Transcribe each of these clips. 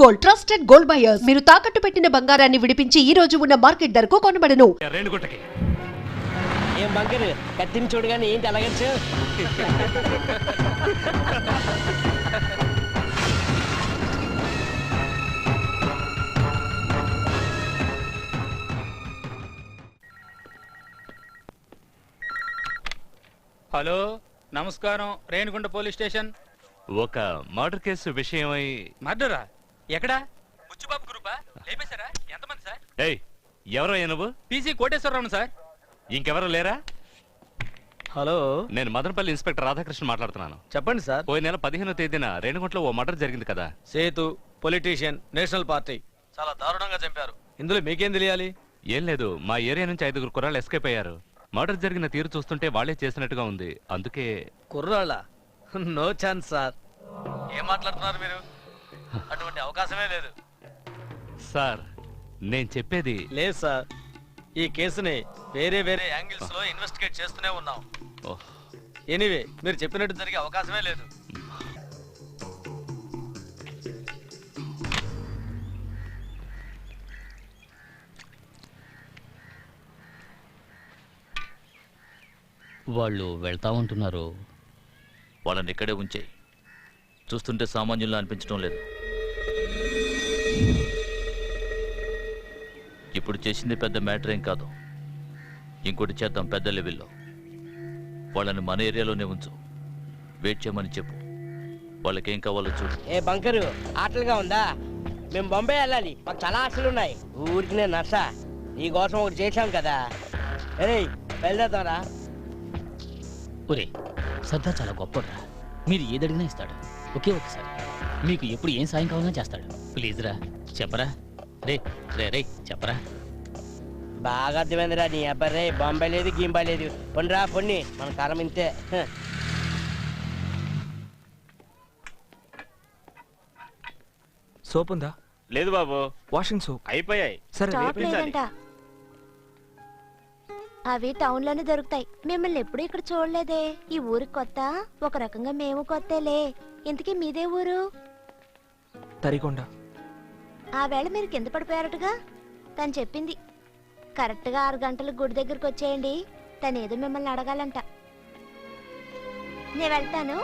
Gold, trusted gold buyers. మీరు తాకట్టు పెట్టిన బంగారాన్ని విడిపించి ఈ రోజు ఉన్న మార్కెట్ ధరకు కొనబడను. ఏం బంకరు కత్తిని చూడగానే ఏంటి అలాగచ్చు? హలో, నమస్కారం. Renigunta police station. ఒక మర్డర్ కేసు విషయమై. మర్డరా? ఎక్కడా? బుచ్చిబాబు గ్రూపా? లేపేశారా? ఎంతమంది సార్? ఏయ్, ఎవరయ్యా నువ్వు? PC Koteswararao sir. ఇంకెవరు లేరా? హలో, నేను మదనపల్లి ఇన్స్పెక్టర్ రాధాకృష్ణ మాట్లాడుతున్నాను. చెప్పండి సార్. పోయిన నెల 15వ తేదీన రేణిగుంటలో ఓ మర్డర్ జరిగింది కదా. సేతు పొలిటీషియన్, నేషనల్ పార్టీ చాలా దారుణంగా చంపారు. ఇందులో మీకేం తెలియాలి? ఏం లేదు, మా ఏరియా నుంచి 5 కుర్రాళ్ళు ఎస్కేప్ అయ్యారు. మర్డర్ జరిగిన తీరు చూస్తుంటే వాళ్లే చేసినట్టుగా ఉంది. అందుకే. కుర్రాళ్ళ? No chance sir. ఏం మాట్లాడుతున్నారు మీరు? అటువంటి అవకాశమే లేదు సార్. నేను చెప్పేది లేదు సార్. ఈ కేసుని వేరే వేరే యాంగిల్స్ లో ఇన్వెస్టిగేట్ చేస్తూనే ఉన్నాం. ఎనీవే, మీరు చెప్పినట్టు జరిగే అవకాశమే లేదు. వాళ్ళు వెళ్తామంటున్నారు. వాళ్ళని ఇక్కడే ఉంచేయి. చూస్తుంటే సామాన్యుల్లో అనిపించడం లేదు. ఇప్పుడు చేసింది పెద్ద మ్యాటర్ ఏం కాదు. ఇంకోటి చేద్దాం పెద్ద లెవెల్లో. వాళ్ళని మన ఏరియాలోనే ఉంచు. వెయిట్ చేయమని చెప్పు. వాళ్ళకేం కావాలో చూడు. ఏ బంకరు ఆటలుగా ఉందా? మేము బొంబాయి వెళ్ళాలి. మాకు చాలా ఆశలు ఉన్నాయి. ఊరికి నేను నర్స నీ కోసం ఒకటి చేశాం కదా. అరే వెళ్దారా? ఒరే, సర్దార్ చాలా గొప్పరా. మీరు ఏదడిగినా ఇస్తాడు. ఒకే ఒకసారి మీకు ఎప్పుడు ఏం సాయం కావాలన్నా చేస్తాడు. ప్లీజ్ రా, చెప్పరా. రే రే రే చెప్పరా. బాగా అర్థమైందిరా నీ అబ్బాయి. రే బొంబాయి లేదు గింబాయి లేదు. పొన్నిరా పొన్ని, మన కాలం ఇంతే. సోప్ ఉందా? లేదు బాబు, వాషింగ్ సోప్ అయిపోయాయి. సరే అవి టౌన్ లోనే దొరుకుతాయి. మిమ్మల్ని ఎప్పుడు ఇక్కడ చూడలేదే. ఈ ఊరికి కొత్త, ఒక రకంగా మేము కొత్తలే. ఇంతకీ మీదే ఊరు? తరికొండ. ఆ వేళ మీరు కింద పడిపోయారటగా. తను చెప్పింది కరెక్ట్ గా 6 గంటలకు గుడి దగ్గరకు వచ్చేయండి. తనేదో మిమ్మల్ని అడగాలంట. నేను వెళ్తాను.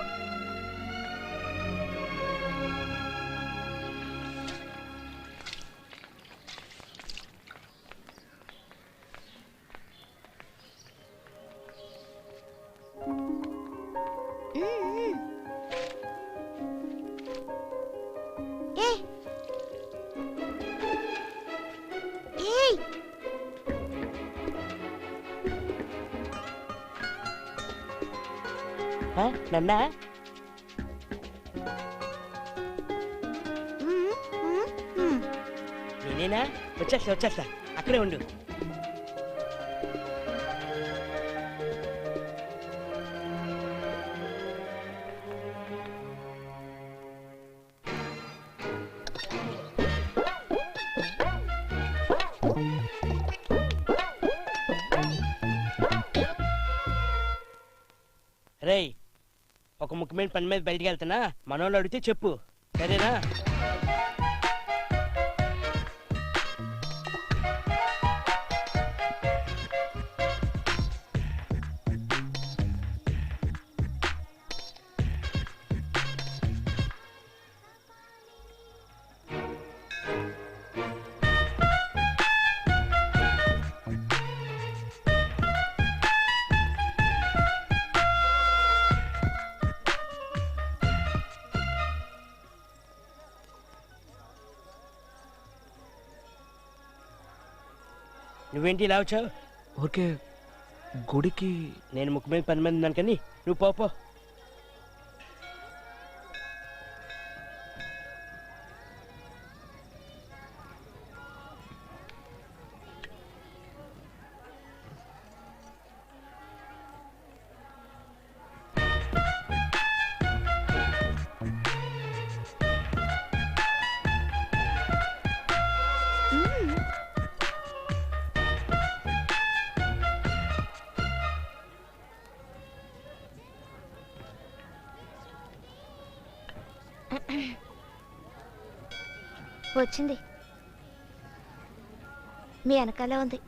నన్నా నేనేనా? వచ్చేస్తా. అక్కడే ఉండు. రేయ్, ఒక ముఖ్యమైన పని మీద బయటికి వెళ్తున్నా. మనోళ్ళు అడిగితే చెప్పు, సరేనా? నువ్వేంటి ఇలా వచ్చావు? ఓకే, గుడికి. నేను ముఖ్యమైన పని మీద ఉన్నాను కానీ నువ్వు పోపో. వచ్చింది. మీ వెనకాలే ఉంది.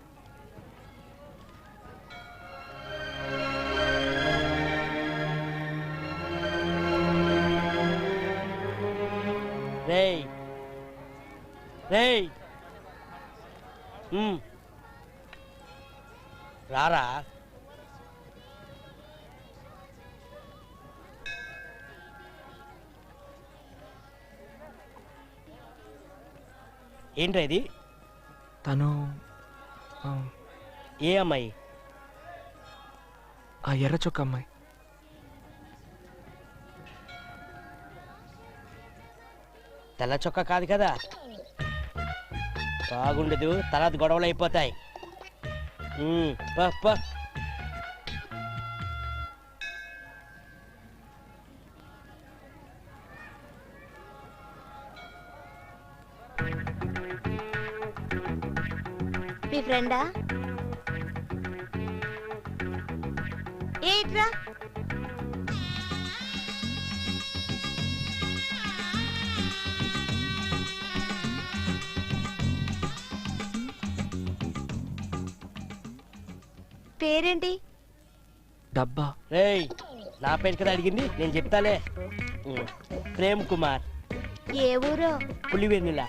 రేయ్ రేయ్ రారా. ఏంట్రా ఇది? తను ఆ, ఏ అమ్మాయి? ఆ ఎర్ర చొక్క అమ్మాయి. తెల్ల చొక్కా కాదు కదా. బాగుండదు, తర్వాత గొడవలు అయిపోతాయి. పో, పో. మీ ఫ్రెండా? ఏట్రా? పేరేంటి? డబ్బా. రేయ్, నా పేరు కదా అడిగింది, నేను చెప్తాలే. ప్రేమ్ కుమార్. ఏ ఊరో? పులివెన్నుల.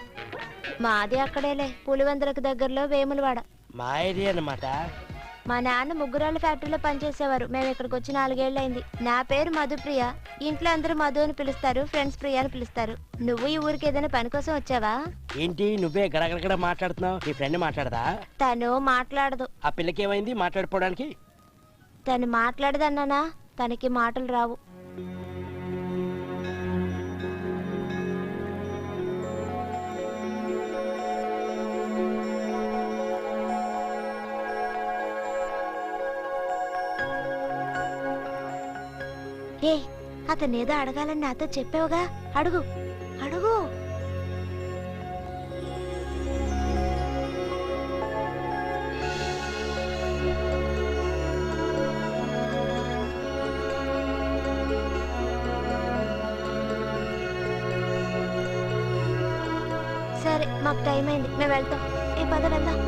మాది అక్కడేలే, పులివెందులకు దగ్గరలో వేములవాడ. మా ఏరియా అన్నమాట. మా నాన్న ముగ్గురాళ్ళ ఫ్యాక్టరీలో పనిచేసేవారు. మేము ఇక్కడికి వచ్చి 4 ఏళ్ళైంది. నా పేరు మధుప్రియ. ఇంట్లో అందరూ మధు అని పిలుస్తారు, ఫ్రెండ్స్ ప్రియ అని పిలుస్తారు. నువ్వు ఈ ఊరికి ఏదైనా పని కోసం వచ్చావా? ఏంటి నువ్వే గడగడగడ మాట్లాడుతున్నావు? నీ ఫ్రెండ్ మాట్లాడదా? తను మాట్లాడదు. ఆ పిల్లకి ఏమైంది మాట్లాడుకోవడానికి? తను మాట్లాడదన్నానా? తనకి మాటలు రావు. ఏ, అతనేదో అడగాలని నాతో చెప్పావుగా, అడుగు అడుగు. సరే, మాకు టైం అయింది, మేము వెళ్తాం. ఏ పద వెళ్దాం.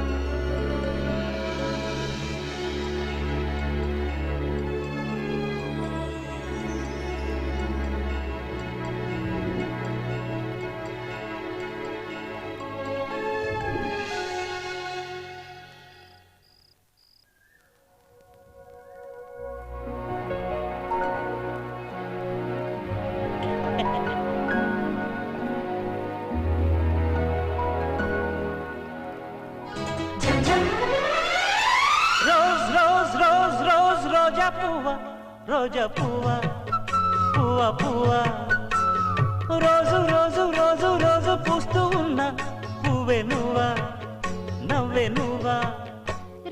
రోజ్ రోజ్ రోజ్ రోజ్ రోజా పువ్వ, రోజా పువ్వ, పువ్వ పువ్వ, రోజు రోజు రోజు రోజు పూస్తూ ఉన్న పువ్వే నువ్వా, నవ్వే నువ్వా.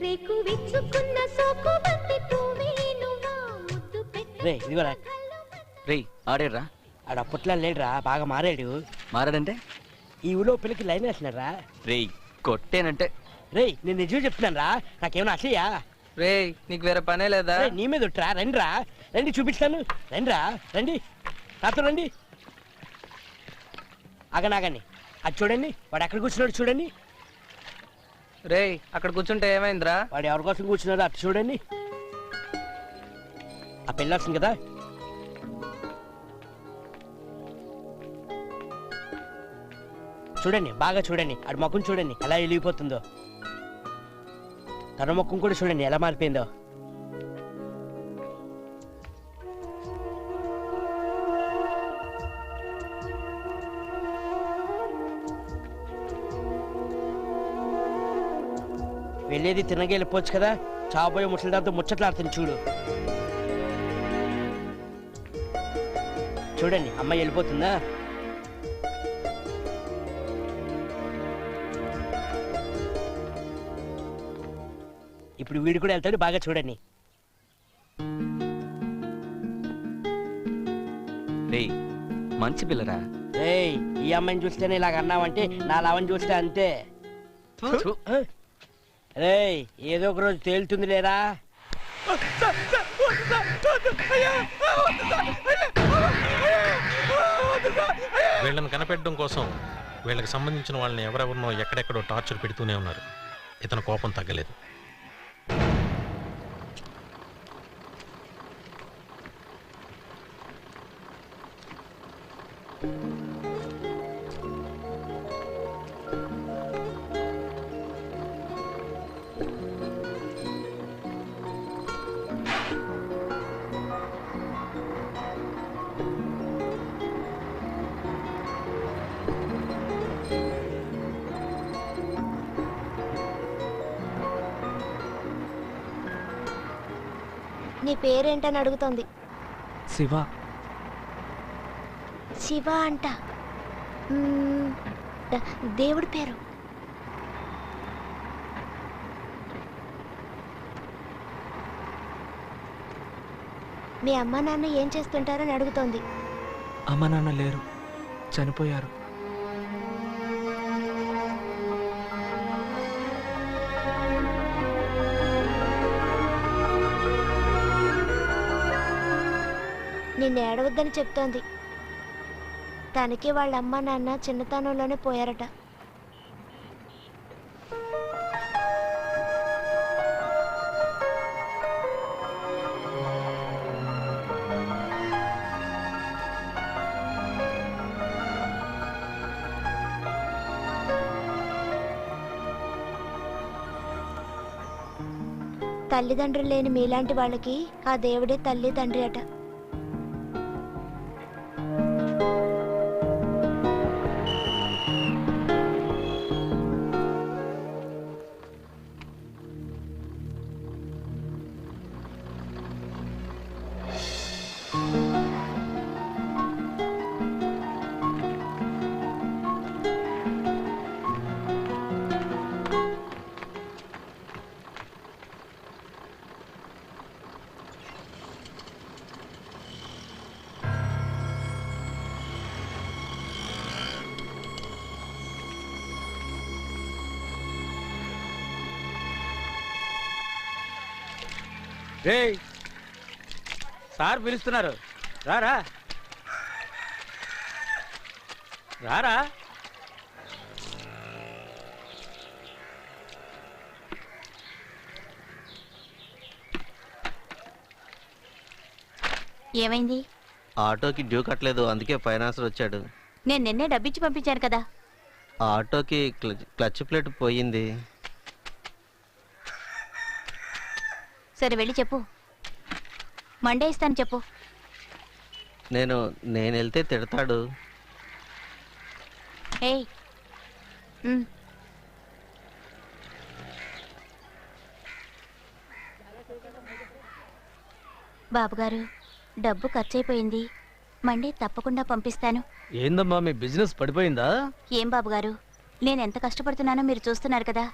రేకు విచ్చుకున్న సోకు బంతి పువ్వే నువ్వా, ముద్దు రే ఇదిగోరా. రేయ్ ఆడేడ్రా? ఆడ అప్పట్లో లేడురా, బాగా మారాడు. మారాడంటే? ఈ ఊళ్ళో పిల్లకి లైన్ వేస్తున్నారా? రేయ్ కొట్టేనంటే. రేయ్ నేను నిజం చెప్తున్నాను రా, నాకేమైనా అసయ్యా? రేయ్ నీకు వేరే పనే లేదా? నీ మీద ఒట్టురా, రండిరా, రండి చూపిస్తాను, రండిరా, రండి, నాతో రండి. ఆగండి, అది చూడండి, వాడు ఎక్కడ కూర్చున్నాడు చూడండి. రేయ్ అక్కడ కూర్చుంటే ఏమైందిరా? వాడు ఎవరి కోసం కూర్చున్నాడో అటు చూడండి. ఆ పెళ్ళి వస్తుంది కదా, చూడండి, బాగా చూడండి. ఆడి ముఖం చూడండి ఎలా వెలిగిపోతుందో. తన ముఖం కూడా చూడండి ఎలా మారిపోయిందో. వెళ్ళేది తినగా వెళ్ళిపోవచ్చు కదా, చావబోయే ముసలిదాంతో ముచ్చట్లాడుతుంది చూడు. చూడండి అమ్మాయి వెళ్ళిపోతుందా? ఇప్పుడు వీడు కూడా వెళ్తాడు, బాగా చూడండి. రేయ్ మంచి పిల్లరా. రేయ్ ఈ అమ్మాయిని చూస్తేనే ఇలాగ అన్నావంటే నా లావని చూస్తే అంతే. రేయ్ ఏదో ఒక రోజు తేలుతుంది లేరా. వీళ్ళని కనిపెట్టడం కోసం వీళ్ళకి సంబంధించిన వాళ్ళని ఎవరెవరినో ఎక్కడెక్కడో టార్చర్ పెడుతూనే ఉన్నారు. ఇతను కోపం తగ్గలేదు. నీ పేరేంటని అడుగుతోంది. శివ. శివ అంట. దేవుడి పేరు. మీ అమ్మ నాన్న ఏం చేస్తుంటారని అడుగుతోంది. అమ్మ నాన్న లేరు, చనిపోయారు. నిన్ను ఏడవద్దని చెప్తోంది. తనకి వాళ్ళ అమ్మ నాన్న చిన్నతనంలోనే పోయారట. తల్లిదండ్రులు లేని మీలాంటి వాళ్ళకి ఆ దేవుడే తల్లి తండ్రి అట. రేయ్, సార్ పిలుస్తున్నారు. రారా రారా. ఏమైంది? ఆటోకి డ్యూ కట్టలేదు, అందుకే ఫైనాన్సర్ వచ్చాడు. నేను నిన్నే డబ్బిచ్చి పంపించాను కదా. ఆటోకి క్లచ్ ప్లేట్ పోయింది. సరే వెళ్ళి చెప్పు, మండే ఇస్తాను చెప్పు. నేను వెళ్తే తిడతాడు. ఏయ్, బాబుగారు డబ్బు ఖర్చయిపోయింది, మండే తప్పకుండా పంపిస్తాను. ఏందమ్మా మీ బిజినెస్ పడిపోయిందా? ఏం బాబుగారు, నేను ఎంత కష్టపడుతున్నానో మీరు చూస్తున్నారు కదా.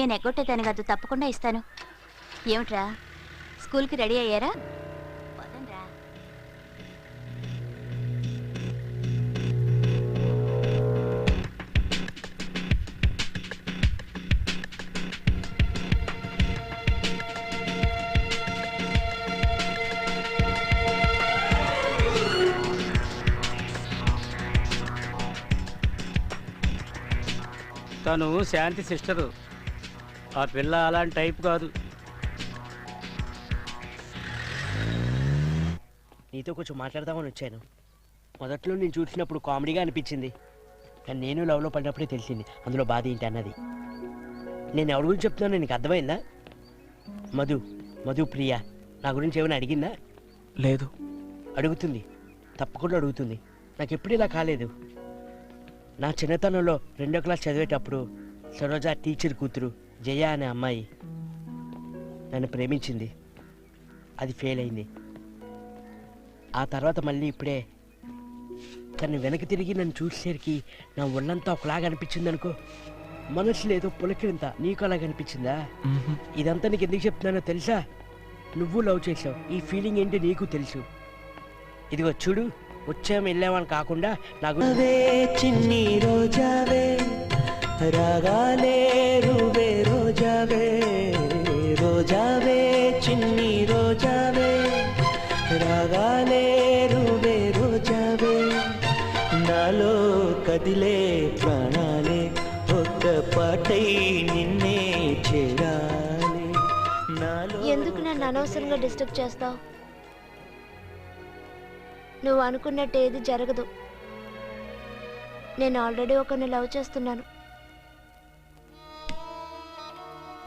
నేను ఎగ్గొట్టేదాన్ని కాదు, తప్పకుండా ఇస్తాను. ఏమిట్రా, స్కూల్కి రెడీ అయ్యారా? పదండ్రా. తను శాంతి సిస్టరు. ఆ పిల్ల అలాంటి టైప్ కాదు. నీతో కొంచెం మాట్లాడదామని వచ్చాను. మొదట్లో నేను చూసినప్పుడు కామెడీగా అనిపించింది, కానీ నేను లవ్లో పడినప్పుడే తెలిసింది అందులో బాధ ఏంటి అన్నది. నేను ఎవరి గురించి చెప్తున్నానో నీకు అర్థమైందా? మధు ప్రియ నా గురించి ఏమైనా అడిగిందా? లేదు. అడుగుతుంది, తప్పకుండా అడుగుతుంది. నాకు ఎప్పుడు ఇలా కాలేదు. నా చిన్నతనంలో 2వ క్లాస్ చదివేటప్పుడు సరోజ టీచర్ కూతురు జయ అనే అమ్మాయి నన్ను ప్రేమించింది. అది ఫెయిల్ అయింది. ఆ తర్వాత మళ్ళీ ఇప్పుడే తను వెనక్కి తిరిగి నన్ను చూసేసరికి నా ఒళ్ళంతా ఒకలాగా అనిపించింది అనుకో. మనసు లేదో పులకిరింత. నీకు అలాగ అనిపించిందా? ఇదంతా నీకు ఎందుకు చెప్తున్నానో తెలుసా? నువ్వు లవ్ చేసావు, ఈ ఫీలింగ్ ఏంటి నీకు తెలుసు. ఇదిగో చూడు, వచ్చాము వెళ్ళామని కాకుండా నాకు చిన్ని రోజావే రాగాలే రువే రోజావే రోజావే చిన్ని రోజావే రాగాలే రువే రోజావే నాలో కదిలే అనవసరంగా డిస్టర్బ్ చేస్తావు? నువ్వు అనుకున్నట్టు ఏది జరగదు. నేను ఆల్రెడీ ఒకరిని లవ్ చేస్తున్నాను.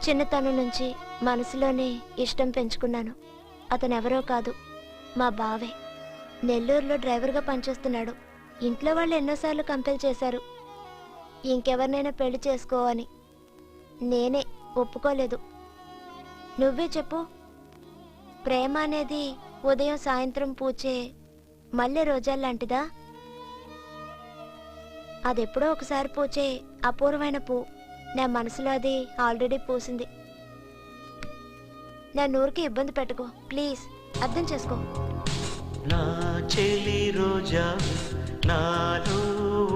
చిన్నతనం నుంచి మనసులోనే ఇష్టం పెంచుకున్నాను. అతను ఎవరో కాదు, మా బావే. నెల్లూరులో డ్రైవర్గా పనిచేస్తున్నాడు. ఇంట్లో వాళ్ళు ఎన్నోసార్లు కంపెల్ చేశారు ఇంకెవరినైనా పెళ్లి చేసుకో అని. నేనే ఒప్పుకోలేదు. నువ్వే చెప్పు, ప్రేమ అనేది ఉదయం సాయంత్రం పూచే మల్లె రోజాల్లాంటిదా? అదెప్పుడో ఒకసారి పూచే అపూర్వమైన పూ. నా మనసులో అది ఆల్రెడీ పూసింది. నా నూరికి ఇబ్బంది పెట్టుకో ప్లీజ్, అర్థం చేసుకో. నా చెలి రోజా నాలో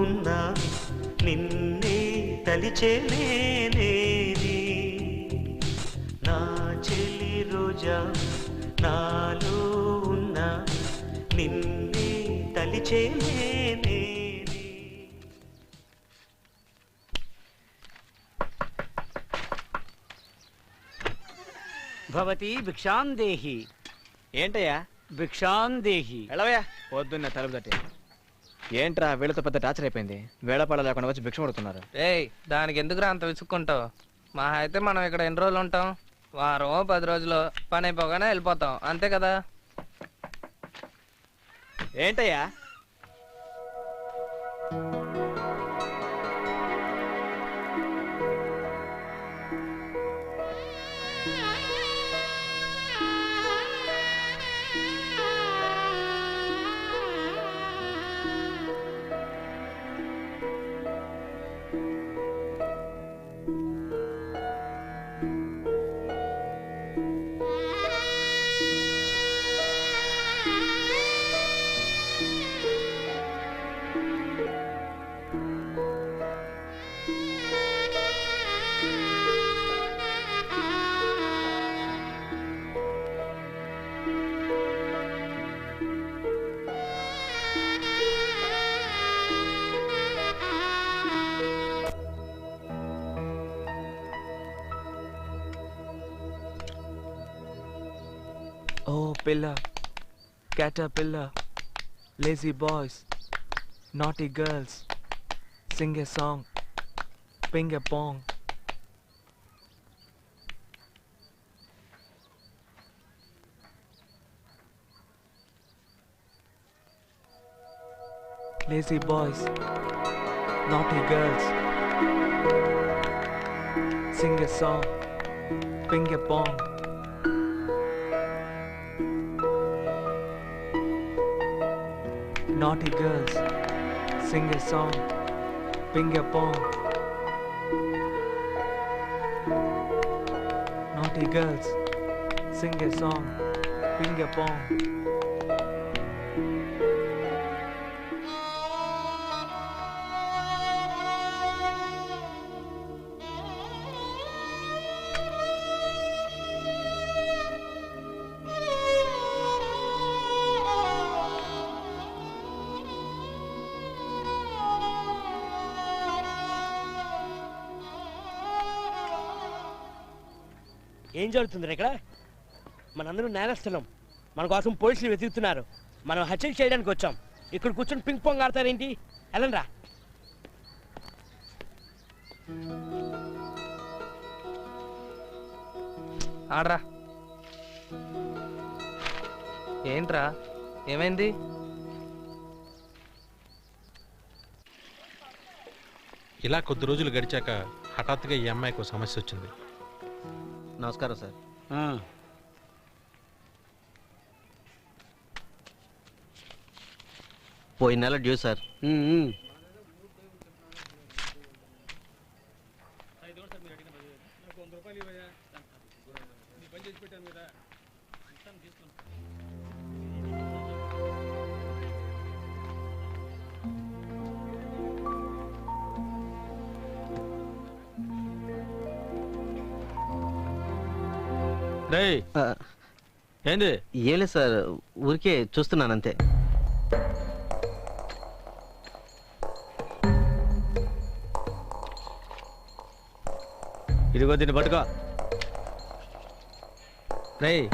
ఉన్నా నిన్నే తలిచేనేది. నా చెలి రోజా నాలో ఉన్నా నిన్నే తలిచేనేది. భవతి భిక్షాందేహి. ఏంటయ్యా భిక్షాందేహి? ఎలవయ్యా పొద్దున్న తలుపు తట్టి. ఏంట్రా వీళ్ళతో పెద్ద టార్చర్ అయిపోయింది. వేళపాడ లేకుండా వచ్చి భిక్ష పడుతున్నారు. ఏయ్, దానికి ఎందుకురా అంత విసుక్కుంటావు? మా అయితే మనం ఇక్కడ ఎన్ని రోజులు ఉంటాం? వారం 10 రోజులు పని అయిపోగానే వెళ్ళిపోతాం, అంతే కదా? ఏంటయ్యా Oh, pillar, caterpillar, lazy boys, naughty girls, sing a song, ping a pong. Lazy boys, naughty girls, sing a song, ping a pong. Naughty girls, sing a song, ping a pong. Naughty girls, sing a song, ping a pong. ఏం జరుగుతుంది ఇక్కడ? మనందరం నేరస్తున్నాం. మన కోసం పోలీసులు వెతుకుతున్నారు. మనం హత్యలు చేయడానికి వచ్చాం. ఇక్కడ కూర్చొని పింక్ పాంగ్ ఆడతారేంటి? వెళ్ళండ్రా. ఆడరా. ఏంట్రా, ఏమైంది? ఇలా కొద్ది రోజులు గడిచాక హఠాత్తుగా ఈ అమ్మాయికి ఒక సమస్య వచ్చింది. నమస్కారం సార్. పోయిన నెల డ్యూ సార్. ఏంది? ఏం లేదు సార్, ఊరికే చూస్తున్నాను అంతే. ఇదిగో దీన్ని పట్టుకో. రేయ్,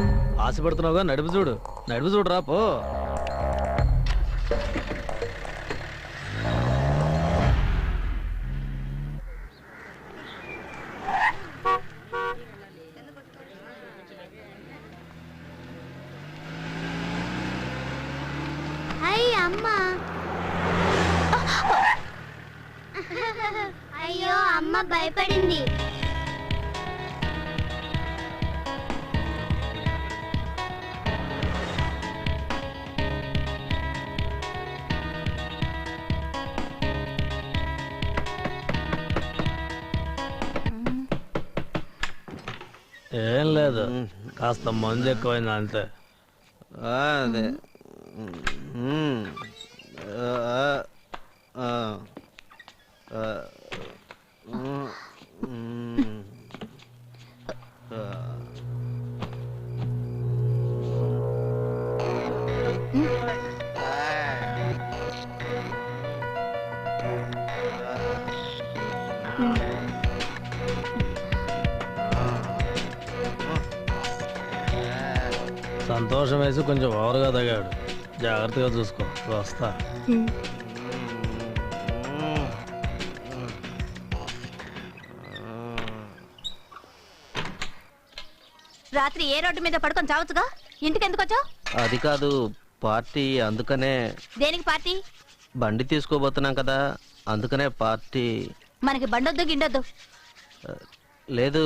ఆశపడుతున్నావుగా నడుపు చూడురా పో. అయ్యో అమ్మ భయపడింది. ఏం లేదు, కాస్త మందు ఎక్కువైంది అంతే. అదే సంతోషం వేసి కొంచెం ఓవర్గా తగాడు. జాగ్రత్తగా చూసుకో, వస్తా. రాత్రి ఏ రోడ్డు మీద పడుకొని చావచ్చుగా, ఇంటికి ఎందుకు వచ్చావు? అది కాదు పార్టీ, అందుకనే. దేనికి పార్టీ? బండి తీసుకోబోతున్నాం కదా, అందుకనే పార్టీ. మనకి బండొద్దు గిండొద్దు. లేదు,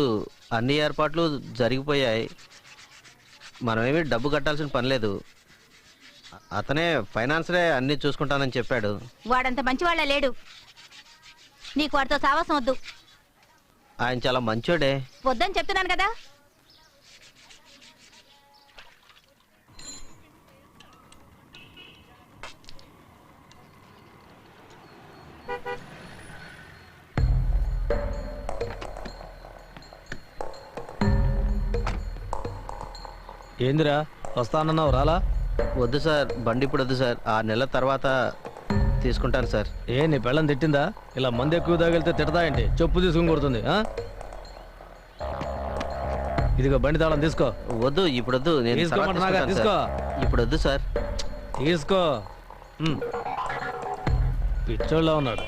అన్ని ఏర్పాట్లు జరిగిపోయాయి, మనమేమి డబ్బు కట్టాల్సిన పని లేదు. అతనే ఫైనాన్సరే అన్ని చూసుకుంటానని చెప్పాడు. వాడంత మంచివాళ్ళ లేడు, నీకు వాడితో సావాసం వద్దు. ఆయన చాలా మంచోడే. వద్దని చెప్తున్నాను కదా. ఏందిరా వస్తానన్నావు, రాలా? వద్దు సార్, బండి ఇప్పుడు వద్దు సార్, 6 నెలల తర్వాత తీసుకుంటాను సార్. ఏ నీ పెళ్ళం తిట్టిందా? ఇలా మందు ఎక్కువ తాగిలితే తిడతాయండి, చెప్పు తీసుకుని కొడుతుంది. ఇదిగో బండి తాళం తీసుకో. వద్దు, ఇప్పుడు వద్దు, నేను తీసుకోమంటున్నాగా, తీసుకో. ఇప్పుడు వద్దు సార్. తీసుకో. పిచ్చోళ్ళ ఉన్నాడు.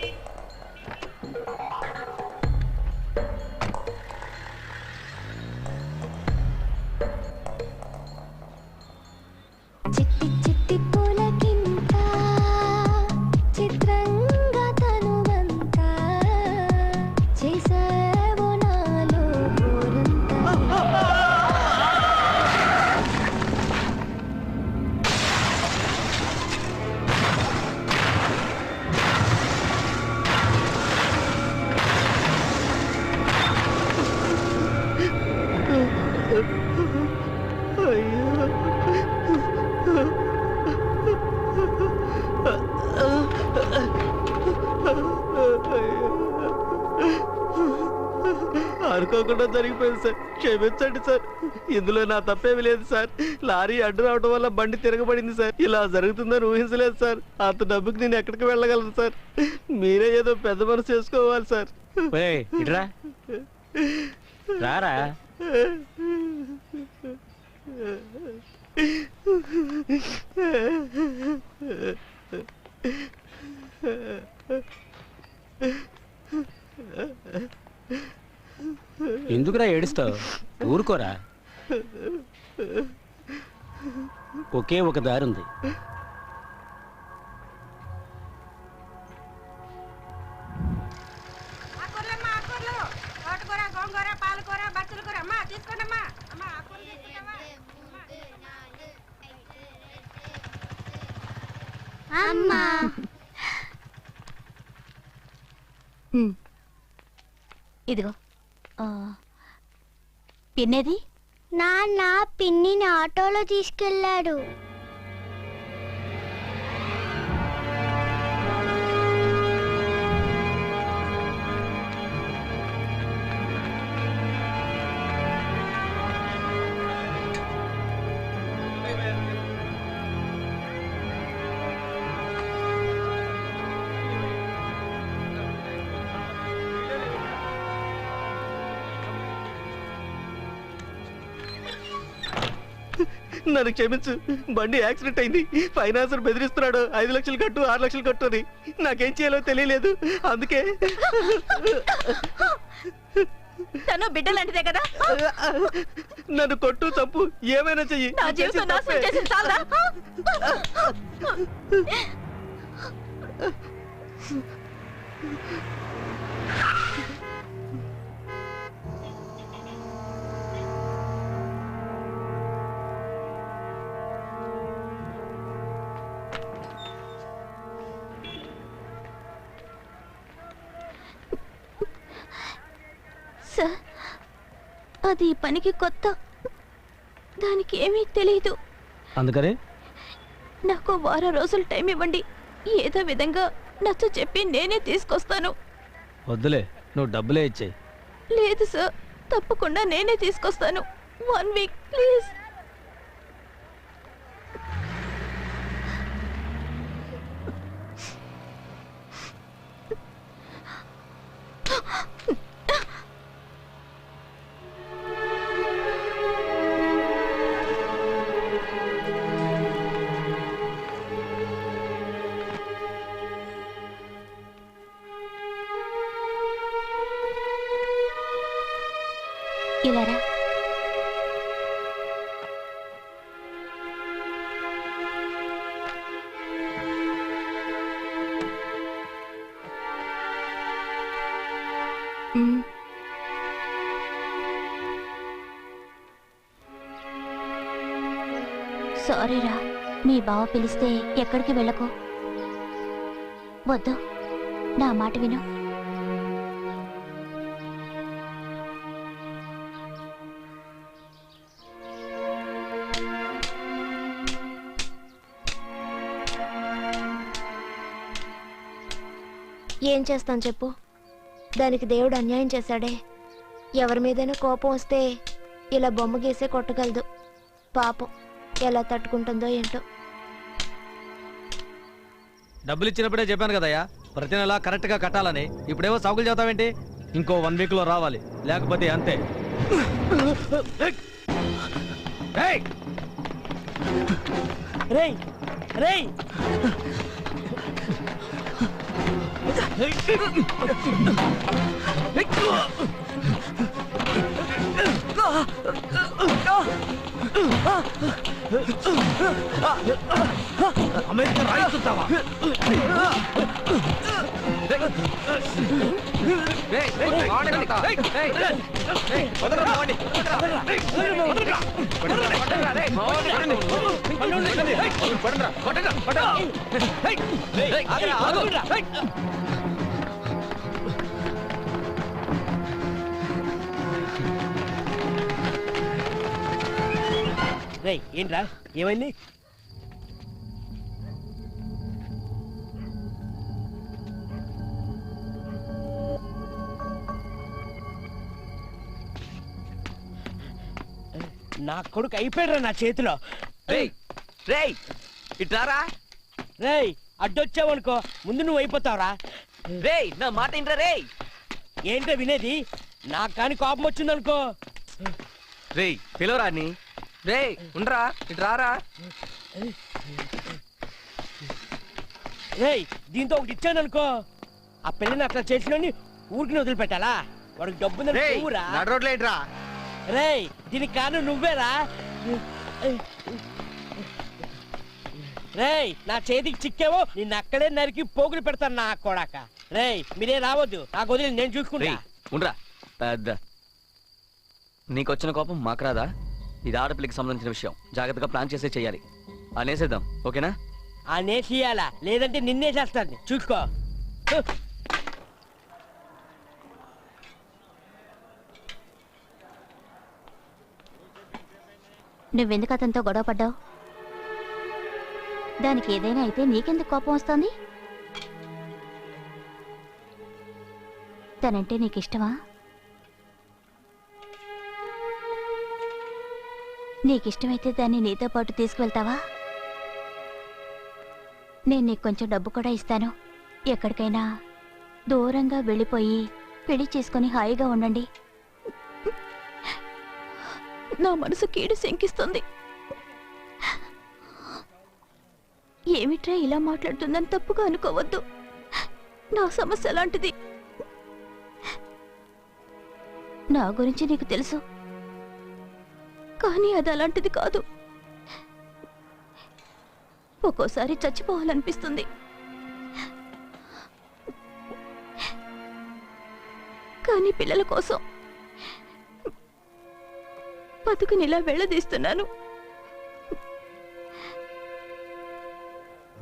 అనుకోకుండా జరిగిపోయింది సార్, క్షమించండి సార్. ఇందులో నా తప్పేమి లేదు సార్. లారీ అడ్డు రావడం వల్ల బండి తిరగబడింది సార్. ఇలా జరుగుతుందని ఊహించలేదు సార్. అంత డబ్బుకి నేను ఎక్కడికి వెళ్ళగలను సార్? మీరే ఏదో పెద్ద మనసు చేసుకోవాలి సార్. ఇట్రా రారా. ఎందుకురా ఏడుస్తావు? ఊరుకోరా, ఒకే ఒక దారి ఉంది. అమ్మా ఇదిగో పిన్నేది? నాన్న పిన్నిని ఆటోలో తీసుకెళ్ళాడు. నన్ను క్షమించు. బండి యాక్సిడెంట్ అయింది. ఫైనాన్సర్ బెదిరిస్తున్నాడు, 5 లక్షలు కట్టు, 6 లక్షలు కట్టు అని. నాకేం చేయాలో తెలియలేదు. అందుకే తను బిడ్డ లాంటిదే కదా. నన్ను కొట్టు, తప్పు ఏమైనా చెయ్యి. నా జీవితం నాశనం చేసిన చాలా. సార్, అది ఈ పనికి కొత్త, దానికి ఏమీ తెలియదు. అందుకని నాకు వారం రోజులు టైం ఇవ్వండి. ఏదో విధంగా నచ్చ చెప్పి నేనే తీసుకొస్తాను. వద్దులే, నువ్వు డబ్బులే ఇచ్చేయి. లేదు సార్, తప్పకుండా నేనే తీసుకొస్తాను. 1 వీక్ ప్లీజ్. ఇలా రా. సారీరా, మీ బావ పిలిస్తే ఎక్కడికి వెళ్ళకు. వద్దు, నా మాట విను. ఏం చేస్తాం చెప్పు? దానికి దేవుడు అన్యాయం చేశాడే. ఎవరి మీదైనా కోపం వస్తే ఇలా బొమ్మ గీసే కొట్టగలదు. పాపం ఎలా తట్టుకుంటుందో ఏంటో. డబ్బులు ఇచ్చినప్పుడే చెప్పాను కదయ్యా, ప్రతి నెల కరెక్ట్గా కట్టాలని. ఇప్పుడేవో సాగులు చదువుతావేంటి? ఇంకో 1 వీక్లో రావాలి, లేకపోతే అంతే. రేయ్ రేయ్ అమెరికా రాయిస్తావా? రేయ్ ఏంట్రా, ఏమైంది? నా కొడుకు అయిపోయాడు నా చేతిలో. రేయ్ ఇట్లారా. రేయ్ అడ్డొచ్చావనుకో ముందు నువ్వు అయిపోతావురా. రేయ్ నా మాట ఏంట్రా? రేయ్ ఏంటో వినేది? నాకు కానీ కోపం వచ్చిందనుకో. రేయ్ పిలవరా నీ. రేయ్ ఉండరా, ఇట్లారా. రేయ్ దీంతో ఒకటి ఇచ్చాననుకో, ఆ పిల్లని అట్లా చేసినోని ఊరికి వదిలిపెట్టాలా? వాడికి డబ్బు నడు రోడ్లు ఏంట్రా? రేయ్ దీనికి కారణం నువ్వేరా. రేయ్ నా చేతికి చిక్కేవో నిన్ను అక్కడే నరికి పోగులు పెడతాను నా కొడాక. రేయ్ మీరే రావద్దు, నాకు వదిలి నేను చూసుకుంటా. ఉండరా పెద్ద. నీకొచ్చిన కోపం మాకు రాదా? ఇది ఆడపిల్లకి సంబంధించిన విషయం, జాగ్రత్తగా ప్లాన్ చేసే చెయ్యాలి. అనేసేద్దాం, ఓకేనా? అనేసియాలా, లేదంటే నిన్నే చేస్తాను చూసుకో. నువ్వెందుకు అతనితో గొడవ పడ్డావు? దానికి ఏదైనా అయితే నీకెందుకు కోపం వస్తుంది? తనంటే నీకు ఇష్టమా? నీకిష్టమైతే దాన్ని నీతో పాటు తీసుకువెళ్తావా? నేను నీకు కొంచెం డబ్బు కూడా ఇస్తాను. ఎక్కడికైనా దూరంగా వెళ్ళిపోయి పెళ్లి చేసుకుని హాయిగా ఉండండి. నా మనసు కీడు శంకిస్తుంది. ఏమిట్రా ఇలా మాట్లాడుతుందని తప్పుగా అనుకోవద్దు. నా సమస్య అలాంటిది. నా గురించి నీకు తెలుసు, కానీ అది అలాంటిది కాదు. ఒక్కోసారి చచ్చిపోవాలనిపిస్తుంది. కానీ పిల్లల కోసం బతుకునిలా వెళ్ళదీస్తున్నాను.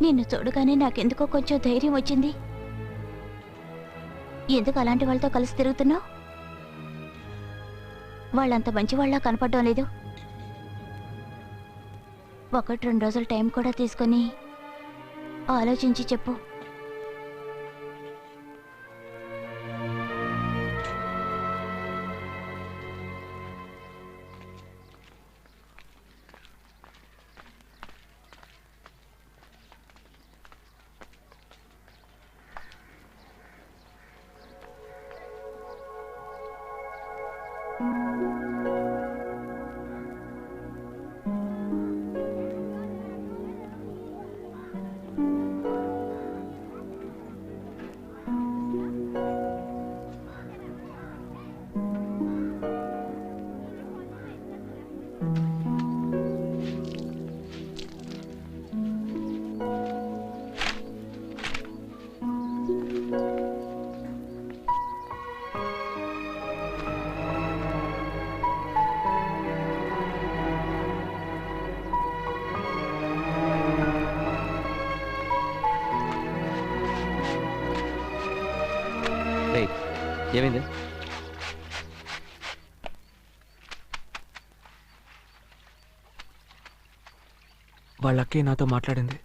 నిన్ను చూడగానే నాకెందుకో కొంచెం ధైర్యం వచ్చింది. ఎందుకు అలాంటి వాళ్ళతో కలిసి తిరుగుతున్నావు? వాళ్ళంత మంచి వాళ్ళ కనపడడం లేదు. 1-2 రోజులు టైం కూడా తీసుకొని ఆలోచించి చెప్పు. ఏమైంది? వాళ్ళకే నాతో మాట్లాడింది.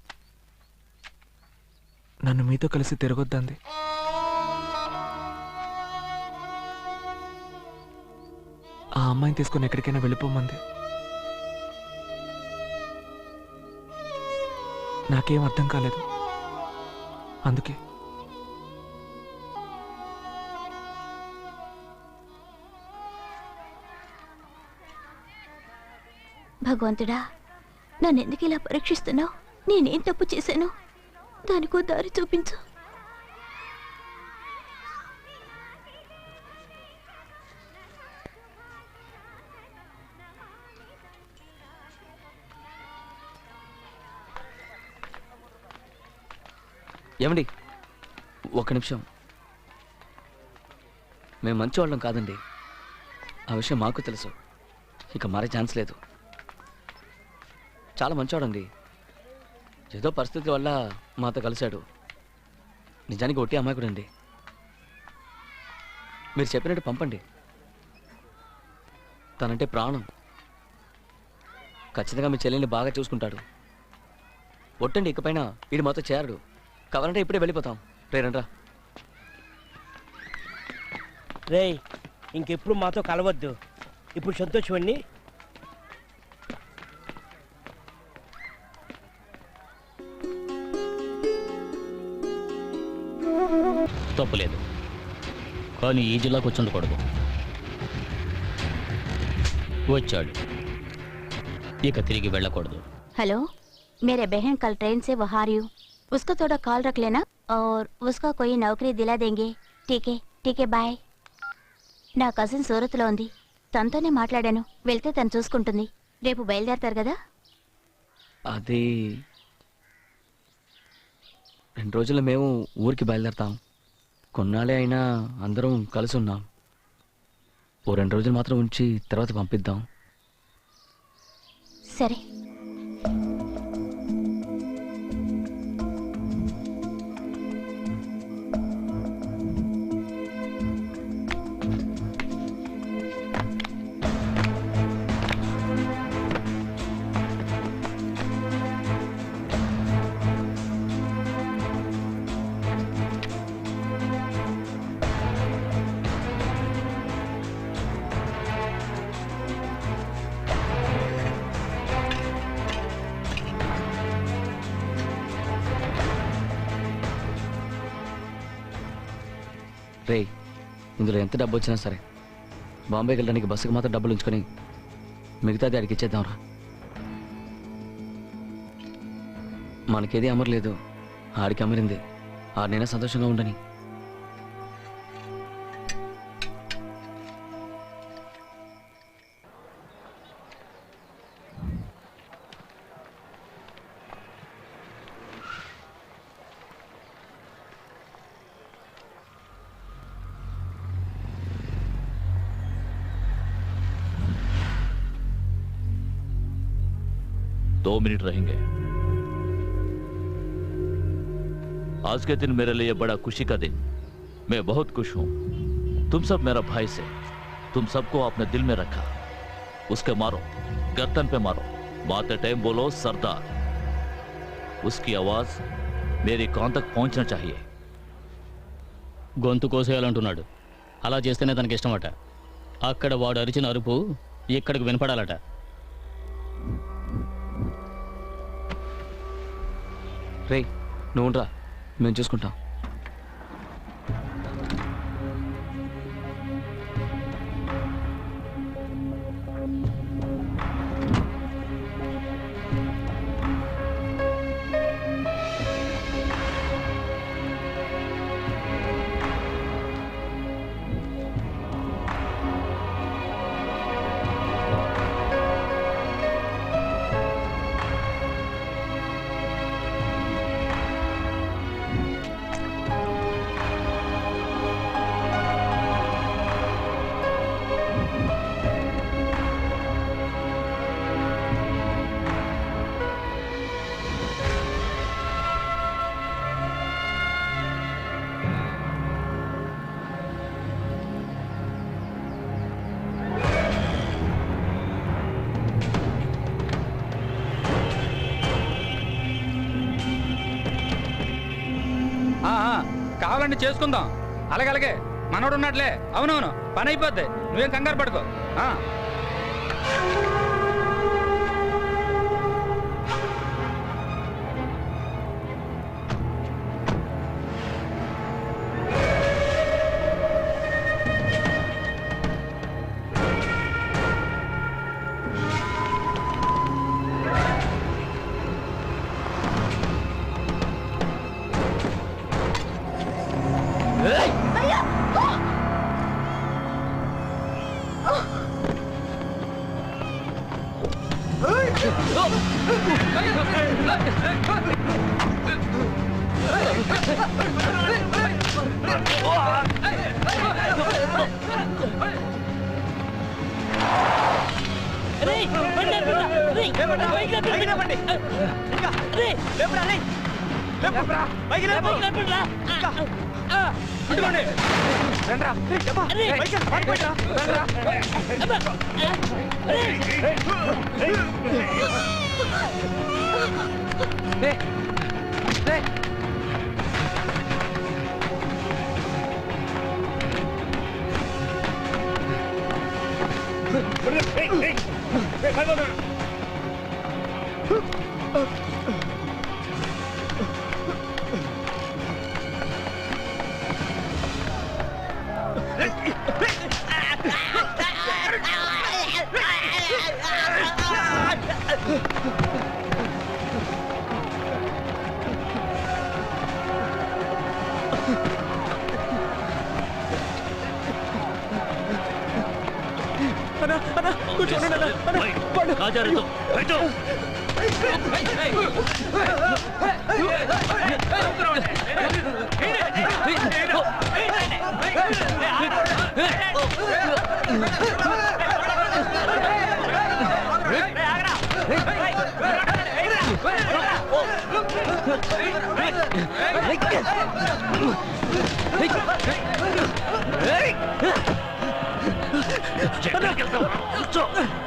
నన్ను మీతో కలిసి తిరగొద్దంది. ఆ అమ్మాయిని తీసుకుని ఎక్కడికైనా వెళ్ళిపోమంది. నాకేం అర్థం కాలేదు. అందుకే భగవంతుడా, నన్నెందుకు ఇలా పరీక్షిస్తున్నావు? నేనేం తప్పు చేశాను? దానికో దారి చూపించు. ఏమండి, ఒక్క నిమిషం. మేము మంచి వాళ్ళం కాదండి. ఆ విషయం మాకు తెలుసు. ఇక మారే ఛాన్స్ లేదు. చాలా మంచివాడండి. ఏదో పరిస్థితి వల్ల మాతో కలిశాడు. నిజానికి ఒట్టి అమాయకుడు అండి. మీరు చెప్పినట్టు పంపండి. తనంటే ప్రాణం. ఖచ్చితంగా మీ చెల్లెల్ని బాగా చూసుకుంటాడు. ఒట్టండి, ఇకపైన వీడు మాతో చేరడు. కావాలంటే ఇప్పుడే వెళ్ళిపోతాం. రేరండ్రా. రేయ్, ఇంకెప్పుడు మాతో కలవద్దు. ఇప్పుడు సంతోషమండి. తప్పులేదు, కానీ ఈ జిల్లాకు వచ్చి ఉండకూడదు. వచ్చాడు, ఇక తిరిగి వెళ్ళకూడదు. हेलो, मेरे बहन कल ट्रेन से वहाँ आ रही हूँ. उसका थोड़ा कॉल रख लेना और उसका कोई नौकरी दिला देंगे. ठीक है बाय. నా కజిన్ సూరత్లో ఉంది. తనతోనే మాట్లాడాను. వెళ్తే తను చూసుకుంటుంది. రేపు బయలుదేరతారు కదా? అది 2 రోజుల్లో మేము ఊరికి బయలుదేరతాం. కొన్నాళ్ళే అయినా అందరం కలిసి ఉన్నాం. ఓ 2 రోజులు మాత్రం ఉంచి తర్వాత పంపిద్దాం. సరే. రే, ఇందులో ఎంత డబ్బు వచ్చినా సరే బాంబేకి వెళ్ళడానికి బస్సుకి మాత్రం డబ్బులు ఉంచుకొని మిగతాది అడిగి ఇచ్చేద్దాంరా. మనకేది అమరలేదు, ఆడికి అమరింది. ఆడినైనా సంతోషంగా ఉండని. दो मिनट रहेंगे। आज के दिन मेरे लिए बड़ा खुशी का दिन। मैं बहुत खुश हूं। तुम सब मेरा भाई से, तुम सबको अपने दिल में रखा। उसके मारो, गर्दन पे मारो, मारते टाइम बोलो सरदार। उसकी आवाज मेरी कान तक पहुंचना चाहिए। గొంతు కోసేయాలంటున్నాడు. అలా చేస్తేనే తనకి ఇష్టమట. అక్కడ వాడు అరిచిన అరుపు ఇక్కడికి వినపడాలట. రే నువ్వు రా, మేము చూసుకుంటాం. కావాలంటే చేసుకుందాం. అలాగే మనోడు ఉన్నట్లే. అవునవును, పని అయిపోద్ది. నువ్వేం కంగారు పడుకో.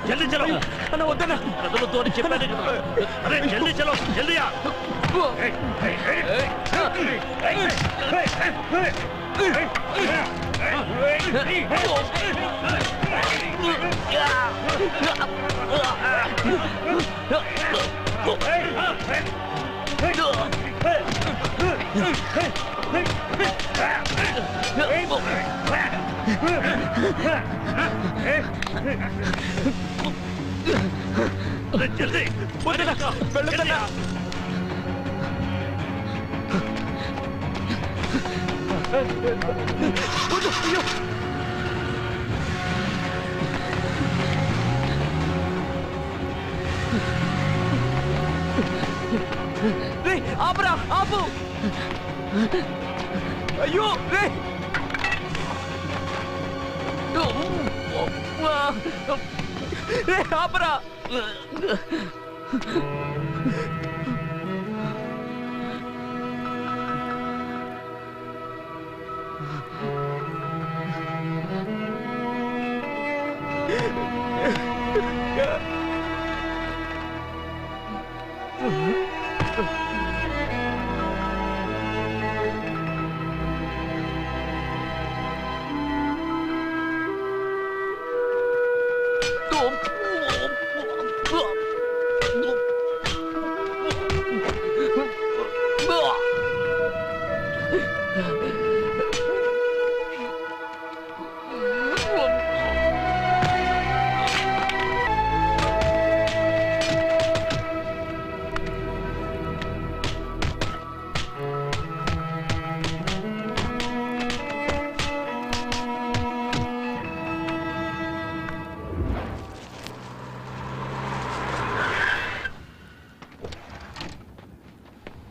जल्दी चलो अरे जल्दी चलो जल्दी जल्दी రే ఆపరా ఆపు అయ్యో రే రే ఆపరా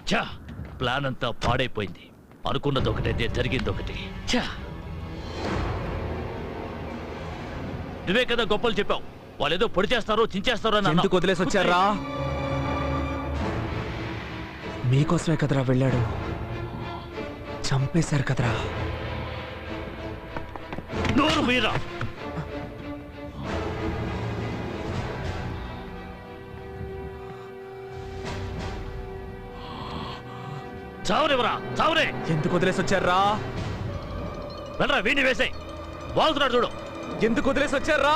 ఛా ప్లాన్ అంతా పాడైపోయింది. అనుకున్నది ఒకటైతే జరిగింది ఒకటి. ఛా నువ్వే కదా గొప్పలు చెప్పావు. వాళ్ళు ఏదో పొడి చేస్తారో చించేస్తారో అని ఎందుకు వదిలేసి వచ్చారా? మీకోసమే కదరా వెళ్ళాడు. చంపేశారు కదరా. నోరు మీరా. చావురేవరా చావురే. ఎందుకు వదిలేసి వచ్చారా? వెళ్ళరా వీడిని వేసాయి. బాగుతున్నాడు చూడు. ఎందుకు వదిలేసి వచ్చారా?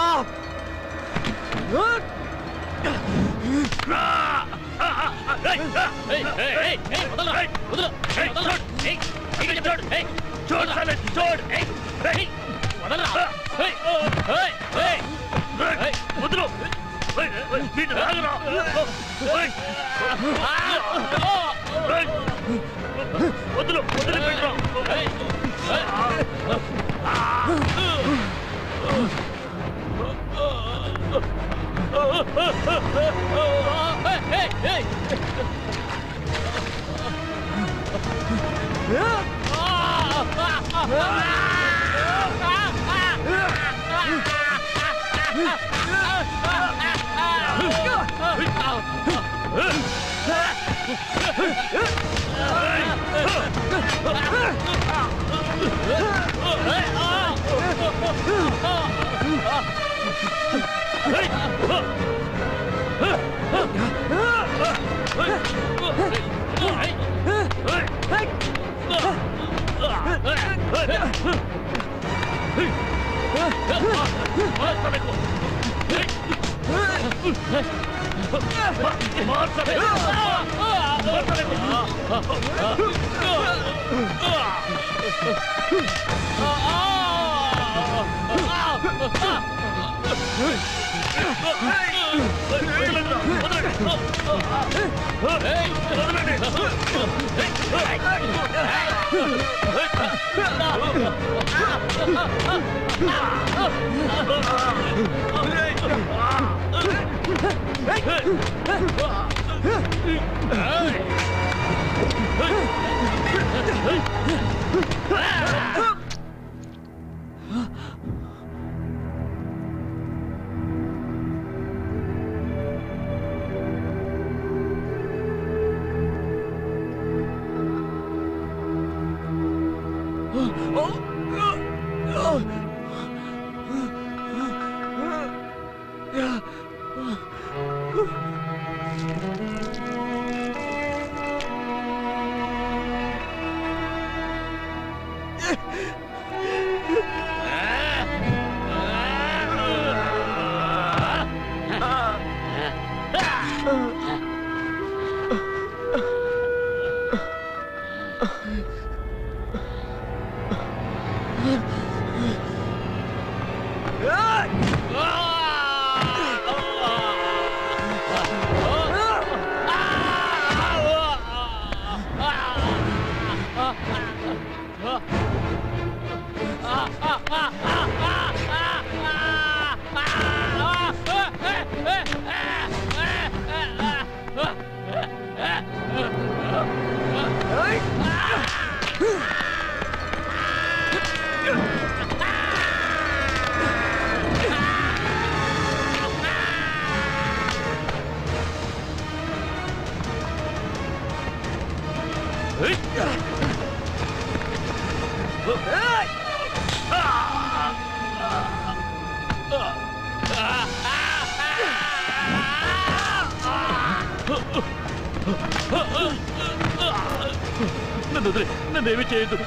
వదిలే నన్నేమి చేయదు.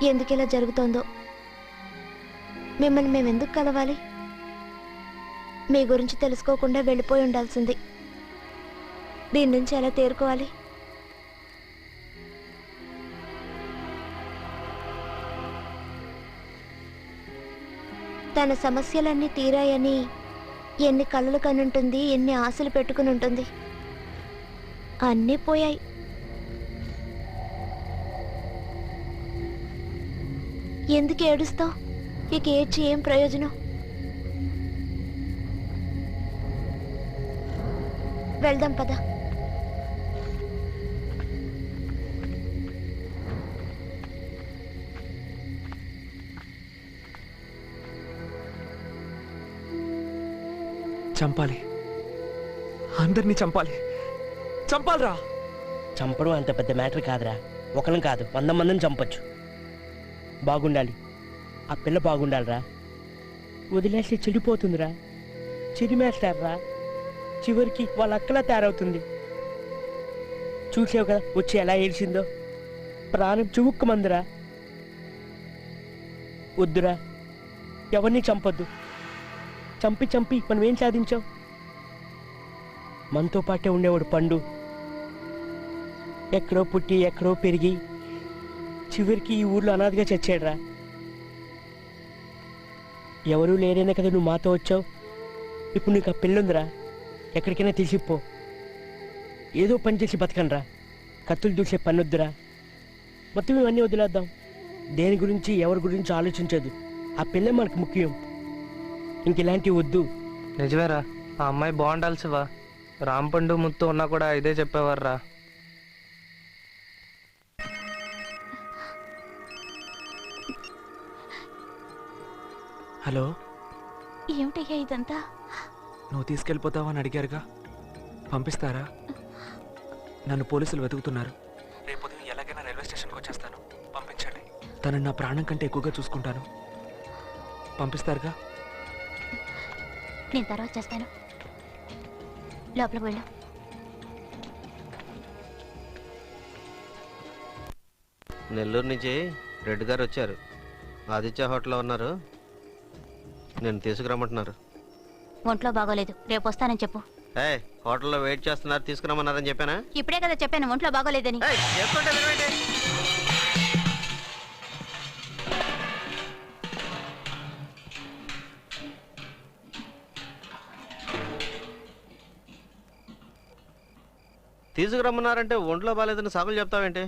ఎందుకు ఇలా జరుగుతోందో? మిమ్మల్ని మేము ఎందుకు కలవాలి? మీ గురించి తెలుసుకోకుండా వెళ్ళిపోయి ఉండాల్సింది. దీని నుంచి ఎలా తేరుకోవాలి? తన సమస్యలన్నీ తీరాయని ఎన్ని కలలు కనుంటుంది, ఎన్ని ఆశలు పెట్టుకుని ఉంటుంది. అన్నీ పోయాయి. ఎందుకు ఏడుస్తావు? ఇక ఏడ్చి ఏం ప్రయోజనం? వెళ్దాం పద. చంపాలి, అందరినీ చంపాలి, చంపాలిరా. చంపడం అంత పెద్ద మ్యాటర్ కాదురా. ఒకరిని కాదు 100 మందిని చంపొచ్చు. బాగుండాలి, ఆ పిల్ల బాగుండాలిరా. వదిలేసి చెడిపోతుందిరా, చెడిమేస్తారా. చివరికి వాళ్ళ అక్కలా తయారవుతుంది. చూసావు కదా వచ్చి ఎలా ఏడ్చిందో. ప్రాణం చువుక్కుమందిరా. వద్దురా, ఎవరిని చంపొద్దు. చంపి చంపి మనం ఏం సాధించావు? మనతో పాటే ఉండేవాడు పండు. ఎక్కడో పుట్టి ఎక్కడో పెరిగి చివరికి ఈ ఊర్లో అనాథగా చచ్చాడురా. ఎవరూ లేరేనే కదా నువ్వు మాతో వచ్చావు. ఇప్పుడు నీకు ఆ పెళ్ళుందిరా, ఎక్కడికైనా తీసిపో. ఏదో పని చేసి బతకండ్రా, కత్తులు దూసే పని వద్దురా. మొత్తం ఇవన్నీ వదిలేద్దాం. దేని గురించి ఎవరి గురించి ఆలోచించదు. ఆ పిల్ల మనకు ముఖ్యం, ఇంక ఇలాంటివి వద్దు. నిజమేరా, ఆ అమ్మాయి బాగుండాలి శివ. రాంపండు ముత్తు ఉన్నా కూడా ఇదే చెప్పేవారురా. హలో, ఏమిటయ్యా ఇదంతా? నువ్వు తీసుకెళ్ళిపోతావా అని అడిగారుగా, పంపిస్తారా? నన్ను పోలీసులు వెతుకుతున్నారు. రేపు ఉదయం ఎలాగైనా రైల్వే స్టేషన్కి వచ్చేస్తాను, పంపించండి. తనని నా ప్రాణం కంటే ఎక్కువగా చూసుకుంటాను. పంపిస్తారుగా? నేను తర్వాత చేస్తాను. లోపలికి వెళ్ళు. నెల్లూరు నుంచి రెడ్డి గారు వచ్చారు. ఆదిత్య హోటల్లో ఉన్నారు. నేను తీసుకురమ్మంటున్నారు. ఒంట్లో బాగోలేదు, రేపు వస్తానని చెప్పు. హోటల్లో వెయిట్ చేస్తున్నారు, తీసుకురమ్మన్నారని చెప్పానా? ఇప్పుడే కదా చెప్పాను ఒంట్లో బాగోలేదని. తీసుకురమ్మన్నారంటే ఒంట్లో బాగాలేదని సాగులు చెప్తావేంటి?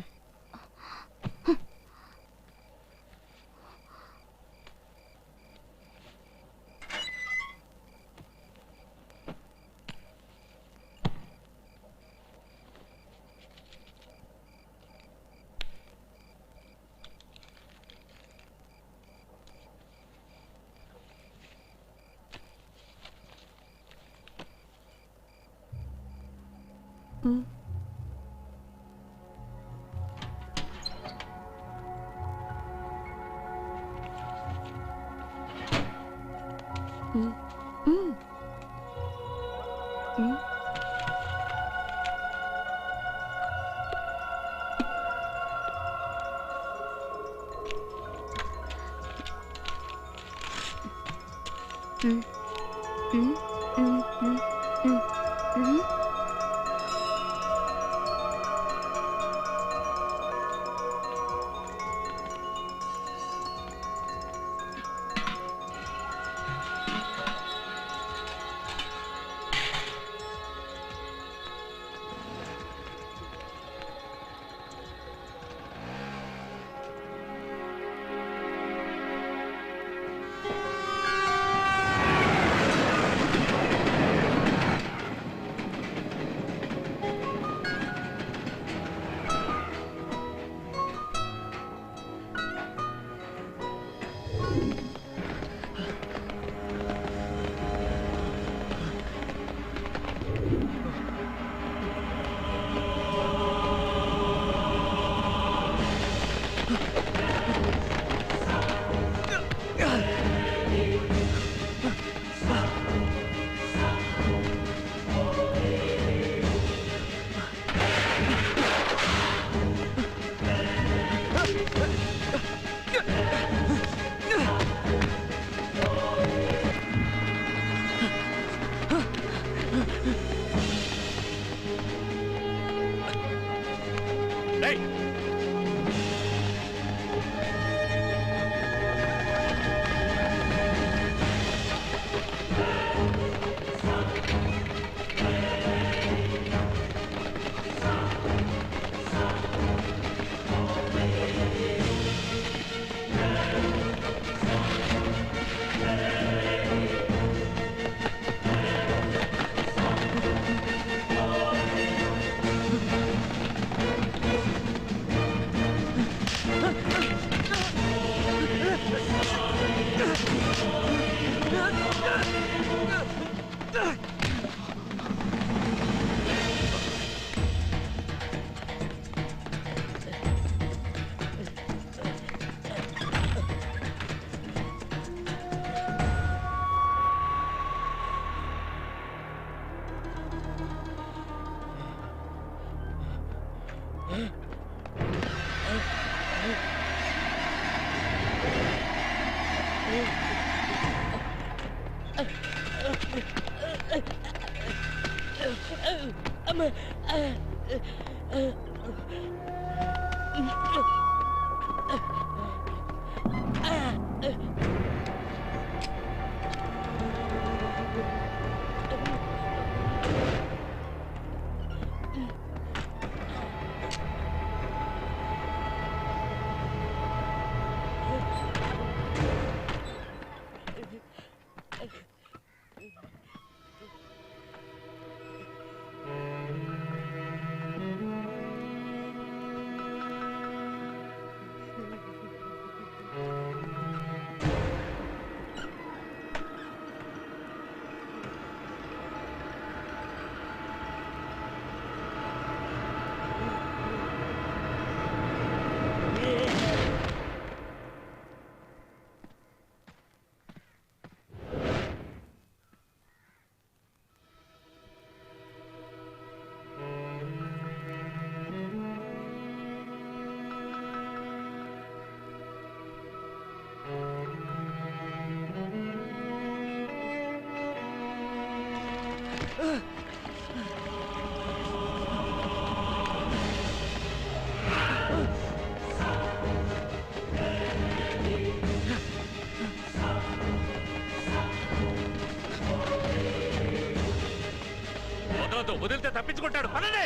వదిలితే తప్పించుకుంటాడు. పదండి.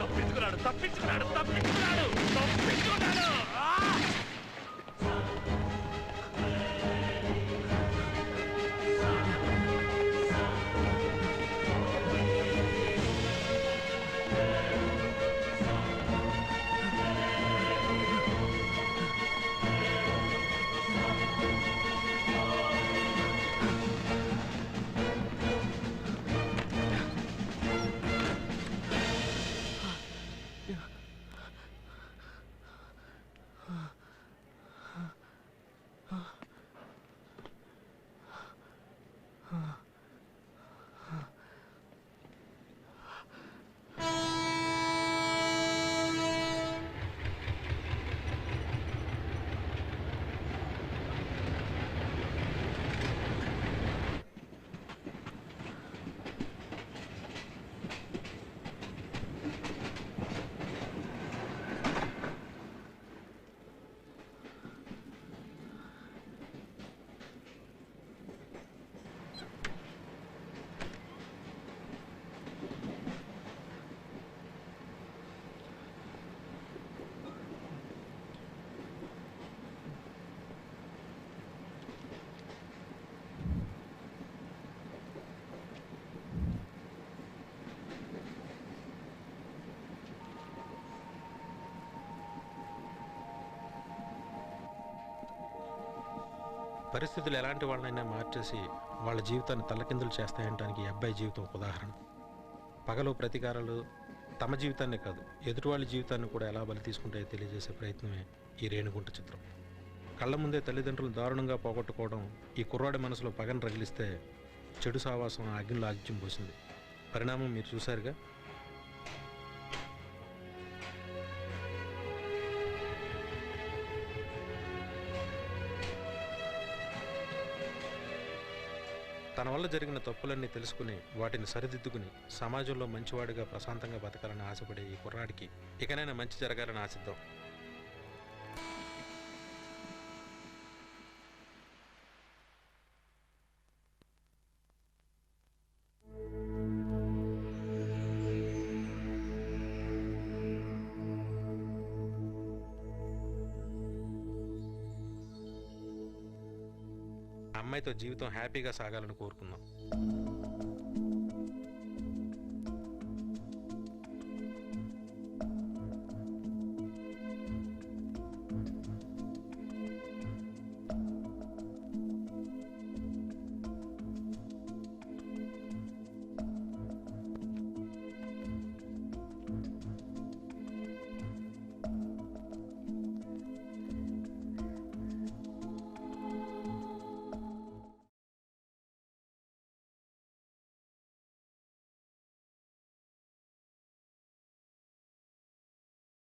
తప్పించుకున్నాడు తప్పించుకున్నాడు తప్పించుకున్నాడు తప్పించుకున్నాడు. పరిస్థితులు ఎలాంటి వాళ్ళనైనా మార్చేసి వాళ్ళ జీవితాన్ని తల్లకిందులు చేస్తాయంటానికి ఈ అబ్బాయి జీవితం ఒక ఉదాహరణ. పగలు ప్రతీకారాలు తమ జీవితాన్నే కాదు ఎదుటి వాళ్ళ జీవితాన్ని కూడా ఎలా బలి తీసుకుంటాయో తెలియజేసే ప్రయత్నమే ఈ రేణుగుంట చిత్రం. కళ్ళ ముందే తల్లిదండ్రులు దారుణంగా పోగొట్టుకోవడం ఈ కుర్రాడి మనసులో పగను రగిలిస్తే చెడు సావాసం ఆ అగ్నిలో ఆగ్యం పోసింది. పరిణామం మీరు చూశారుగా. తన వల్ల జరిగిన తప్పులన్నీ తెలుసుకుని వాటిని సరిదిద్దుకుని సమాజంలో మంచివాడిగా ప్రశాంతంగా బతకాలని ఆశపడే ఈ కుర్రాడికి ఇకనైనా మంచి జరగాలని ఆశిద్దాం. అమ్మాయితో జీవితం హ్యాపీగా సాగాలని కోరుకుందాం.